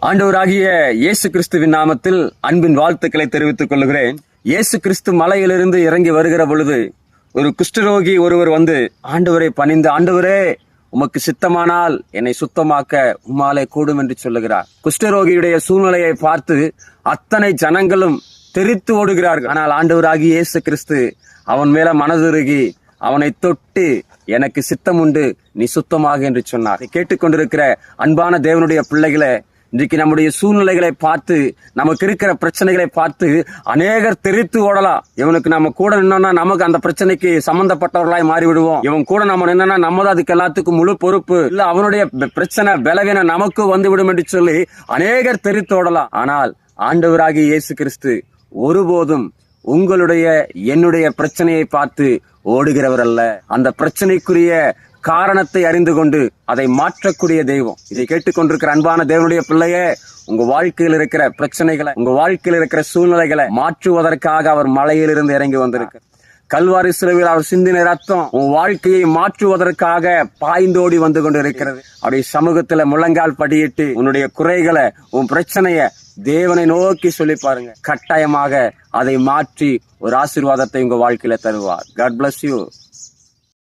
ஆண்டவராகிய இயேசு கிறிஸ்துவின் நாமத்தில் அன்பின் வாழ்த்துக்களை தெரிவித்துக் கொள்கிறேன். இயேசு கிறிஸ்து மலையிலிருந்து இறங்கி வருகிற பொழுது ஒரு குஷ்டரோகி ஒருவர் வந்து ஆண்டவரை பணிந்து, ஆண்டவரே உமக்கு சித்தமானால் என்னை சுத்தமாக்க உம்மாலே கூடும் என்று சொல்லுகிறார். குஷ்டரோகியுடைய சூழ்நிலையை பார்த்து அத்தனை ஜனங்களும் தெரித்து ஓடுகிறார்கள். ஆனால் ஆண்டவராகிய இயேசு கிறிஸ்து அவன் மேல மனதுருகி அவனை தொட்டு, எனக்கு சித்தம் உண்டு, நீ சுத்தமாக என்று சொன்னார். கேட்டுக்கொண்டிருக்கிற அன்பான தேவனுடைய பிள்ளைகளை, இன்றைக்கு நம்முடைய சூழ்நிலைகளை பார்த்து, நமக்கு இருக்கிற பிரச்சனைகளை பார்த்து அநேகர் தெரித்து ஓடலாம். இவனுக்கு நம்ம கூட நின்னோம்னா நமக்கு அந்த பிரச்சனைக்கு சம்பந்தப்பட்டவர்களாய் மாறிவிடுவோம். இவன் கூட நம்ம நின்னா நம்ம தான் அதுக்கு எல்லாத்துக்கும் முழு பொறுப்பு, இல்ல அவனுடைய பிரச்சனை பலவீன நமக்கு வந்து விடும் என்று சொல்லி அநேகர் தெரித்து ஓடலாம். ஆனால் ஆண்டவராகிய இயேசு கிறிஸ்து ஒருபோதும் உங்களுடைய என்னுடைய பிரச்சனையை பார்த்து ஓடுகிறவர் அல்ல. அந்த பிரச்சனைக்குரிய காரணத்தை அறிந்து கொண்டு அதை மாற்றக்கூடிய தெய்வம். இதை கேட்டுக்கொண்டிருக்கிற அன்பான தேவனுடைய பிள்ளையே, உங்க வாழ்க்கையில் இருக்கிற பிரச்சனைகளை, உங்க வாழ்க்கையில் இருக்கிற சூழ்நிலைகளை மாற்றுவதற்காக அவர் மலையிலிருந்து இறங்கி வந்திருக்கிறார். கல்வாரி சிலுவையில் அவர் சிந்தின ரத்தம் உன் வாழ்க்கையை மாற்றுவதற்காக பாய்ந்தோடி வந்து கொண்டு இருக்கிறது. அப்படி சமூகத்துல முழங்கால் படியிட்டு உன்னுடைய குறைகளை, உன் பிரச்சனைய தேவனை நோக்கி சொல்லி பாருங்க. கட்டாயமாக அதை மாற்றி ஒரு ஆசீர்வாதத்தை உங்க வாழ்க்கையில தருவார். God bless you.